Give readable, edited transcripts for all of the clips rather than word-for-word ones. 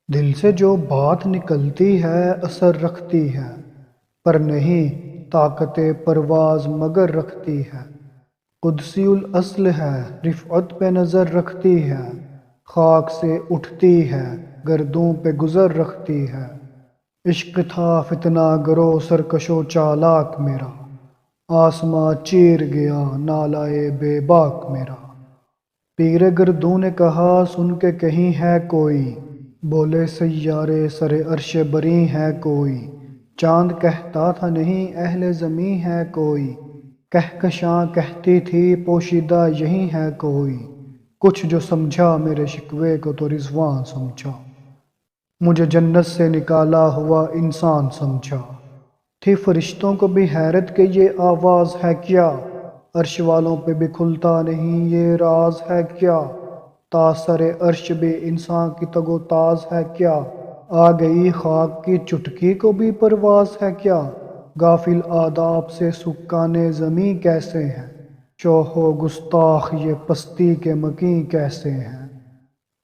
دل سے جو بات نکلتی ہے اثر رکھتی ہے، پر نہیں طاقت پرواز مگر رکھتی ہے۔ قدسی الاصل ہے، رفعت پہ نظر رکھتی ہے، خاک سے اٹھتی ہے، گردوں پہ گزر رکھتی ہے۔ عشق تھا فتنہ گرو سرکش و چالاک میرا، آسماں چیر گیا نالائے بے باک میرا۔ پیر گردوں نے کہا سن کے کہیں ہے کوئی، بولے سیارے سر عرش بری ہے کوئی۔ چاند کہتا تھا نہیں اہل زمیں ہے کوئی، کہکشاں کہتی تھی پوشیدہ یہی ہے کوئی۔ کچھ جو سمجھا میرے شکوے کو تو رضوان سمجھا، مجھے جنت سے نکالا ہوا انسان سمجھا۔ تھی فرشتوں کو بھی حیرت کہ یہ آواز ہے کیا، عرش والوں پہ بھی کھلتا نہیں یہ راز ہے کیا۔ تا سر عرش بھی انسان کی تگ و تاز ہے کیا، آ گئی خاک کی چٹکی کو بھی پرواز ہے کیا۔ غافل آداب سے سکان زمیں کیسے ہیں، شوخ و گستاخ یہ پستی کے مکیں کیسے ہیں۔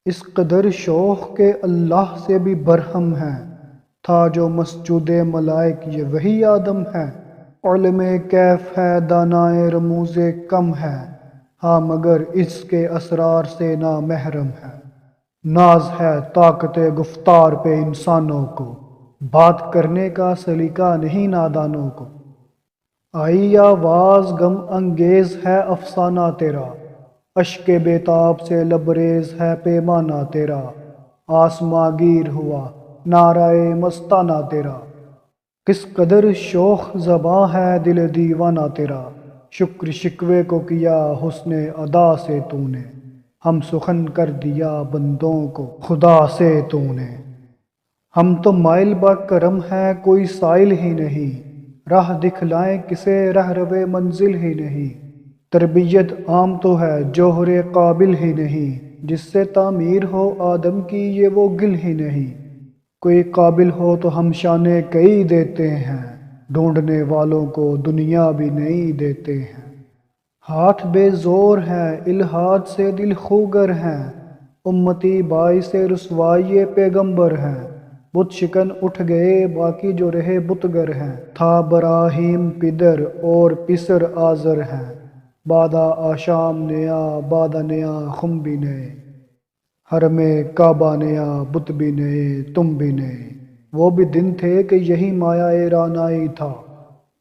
اس قدر شوخ کے اللہ سے بھی برہم ہے، تھا جو مسجود ملائک یہ وہی آدم ہے۔ علم کیف ہے دانائے رموز کم ہے، ہاں مگر اس کے اسرار سے نا محرم ہے۔ ناز ہے طاقت گفتار پہ انسانوں کو، بات کرنے کا سلیقہ نہیں نادانوں کو۔ آئی آواز غم انگیز ہے افسانہ تیرا، اشک بیتاب سے لبریز ہے پیمانہ تیرا۔ آسماں گیر ہوا نعرہ مستانہ تیرا، کس قدر شوخ زباں ہے دل دیوانہ تیرا۔ شکر شکوے کو کیا حسن ادا سے تو نے، ہم سخن کر دیا بندوں کو خدا سے تو نے۔ ہم تو مائل با کرم ہے کوئی سائل ہی نہیں، راہ دکھلائیں کسے رہ رو منزل ہی نہیں۔ تربیت عام تو ہے جوہر قابل ہی نہیں، جس سے تعمیر ہو آدم کی یہ وہ گل ہی نہیں۔ کوئی قابل ہو تو ہم شانے کئی دیتے ہیں، ڈھونڈنے والوں کو دنیا بھی نہیں دیتے ہیں۔ ہاتھ بے زور ہیں الحاد سے دل خوگر ہیں، امتی باعث رسوائی پیغمبر ہیں۔ بت شکن اٹھ گئے باقی جو رہے بتگر ہیں، تھا براہیم پدر اور پسر آزر ہیں۔ بادہ آشام نیا بادہ نیا خم بھی نئے، حرم کعبہ نیا بت بھی نئے تم بھی نئے۔ وہ بھی دن تھے کہ یہی مایہ رعنائی تھا،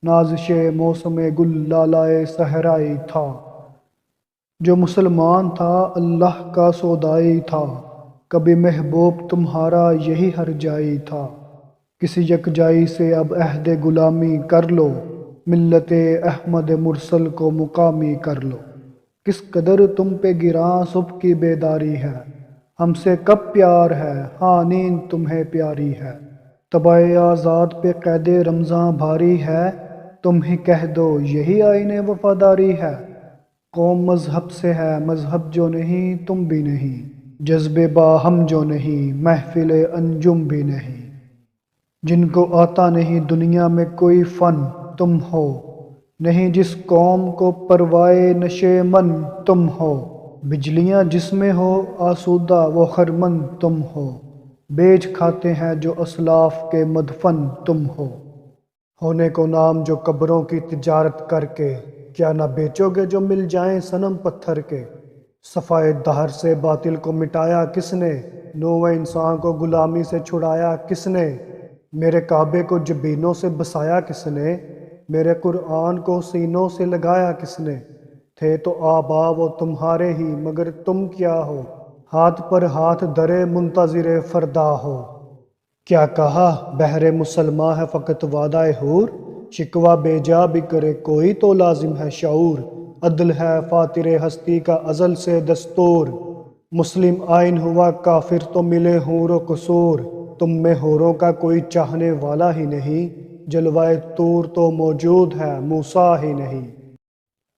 نازش موسم گل لالائے صحرائی تھا۔ جو مسلمان تھا اللہ کا سودائی تھا، کبھی محبوب تمہارا یہی ہر جائی تھا۔ کسی یکجائی سے اب عہد غلامی کر لو، ملت احمد مرسل کو مقامی کر لو۔ کس قدر تم پہ گراں صبح کی بیداری ہے، ہم سے کب پیار ہے ہاں نیند تمہیں پیاری ہے۔ طبع آزاد پہ قید رمضاں بھاری ہے، تم ہی کہہ دو یہی آئین وفاداری ہے۔ قوم مذہب سے ہے مذہب جو نہیں تم بھی نہیں، جذب باہم جو نہیں محفل انجم بھی نہیں۔ جن کو آتا نہیں دنیا میں کوئی فن تم ہو، نہیں جس قوم کو پروائے نشے من تم ہو۔ بجلیاں جس میں ہو آسودہ وہ خرمن تم ہو، بیچ کھاتے ہیں جو اسلاف کے مدفن تم ہو۔ ہونے کو نام جو قبروں کی تجارت کر کے، کیا نہ بیچو گے جو مل جائیں صنم پتھر کے۔ صفائے دہر سے باطل کو مٹایا کس نے، نوع انسان کو غلامی سے چھڑایا کس نے۔ میرے کعبے کو جبینوں سے بسایا کس نے، میرے قرآن کو سینوں سے لگایا کس نے۔ تھے تو آبا وہ تمہارے ہی مگر تم کیا ہو، ہاتھ پر ہاتھ دھرے منتظر فردا ہو۔ کیا کہا بہر مسلماں ہے فقط وعدہ حور، شکوہ بے جا بھی کرے کوئی تو لازم ہے شعور۔ عدل ہے فاتر ہستی کا ازل سے دستور، مسلم آئین ہوا کافر تو ملے حور و قصور۔ تم میں حوروں کا کوئی چاہنے والا ہی نہیں، جلوہ طور تو موجود ہے موسیٰ ہی نہیں۔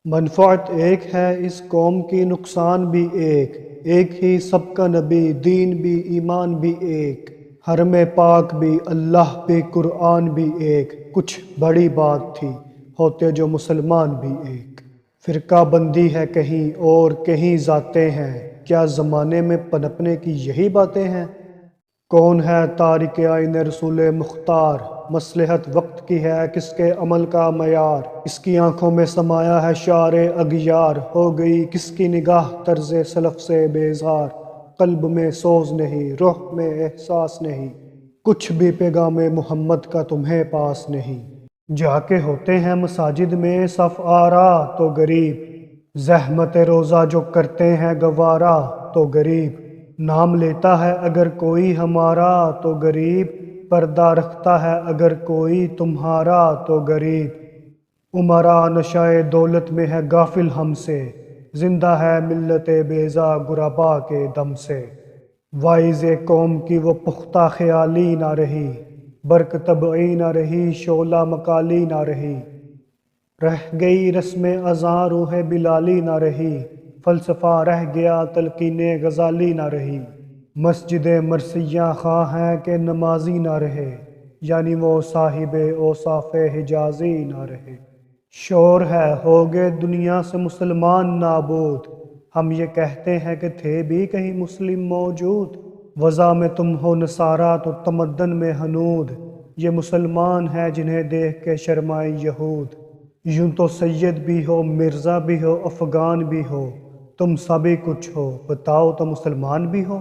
منفعت ایک ہے اس قوم کی نقصان بھی ایک، ایک ہی سب کا نبی دین بھی ایمان بھی ایک۔ حرم پاک بھی اللہ بھی قرآن بھی ایک، کچھ بڑی بات تھی ہوتے جو مسلمان بھی ایک۔ فرقہ بندی ہے کہیں اور کہیں ذاتیں ہیں، کیا زمانے میں پنپنے کی یہی باتیں ہیں۔ کون ہے تارک آئین رسول مختار، مصلحت وقت کی ہے کس کے عمل کا معیار، اس کی آنکھوں میں سمایا ہے شعر اغیار، ہو گئی کس کی نگاہ طرز سلف سے بیزار، قلب میں سوز نہیں روح میں احساس نہیں، کچھ بھی پیغام محمد کا تمہیں پاس نہیں، جا کے ہوتے ہیں مساجد میں صف آرا تو غریب، زحمت روزہ جو کرتے ہیں گوارا تو غریب، نام لیتا ہے اگر کوئی ہمارا تو غریب، پردہ رکھتا ہے اگر کوئی تمہارا تو غریب، عمرا نشائے دولت میں ہے غافل ہم سے، زندہ ہے ملت بیزا غربا کے دم سے، وائز قوم کی وہ پختہ خیالی نہ رہی، برق طبعی نہ رہی شعلہ مکالی نہ رہی، رہ گئی رسم اذاں روح بلالی نہ رہی، فلسفہ رہ گیا تلقین غزالی نہ رہی، مسجد مرثیہ خواہ ہیں کہ نمازی نہ رہے، یعنی وہ صاحب اوصاف حجازی نہ رہے، شور ہے ہو گئے دنیا سے مسلمان نابود، ہم یہ کہتے ہیں کہ تھے بھی کہیں مسلم موجود، وضع میں تم ہو نصارہ تو تمدن میں ہنود، یہ مسلمان ہیں جنہیں دیکھ کے شرمائے یہود، یوں تو سید بھی ہو مرزا بھی ہو افغان بھی ہو، تم سبھی کچھ ہو بتاؤ تو مسلمان بھی ہو۔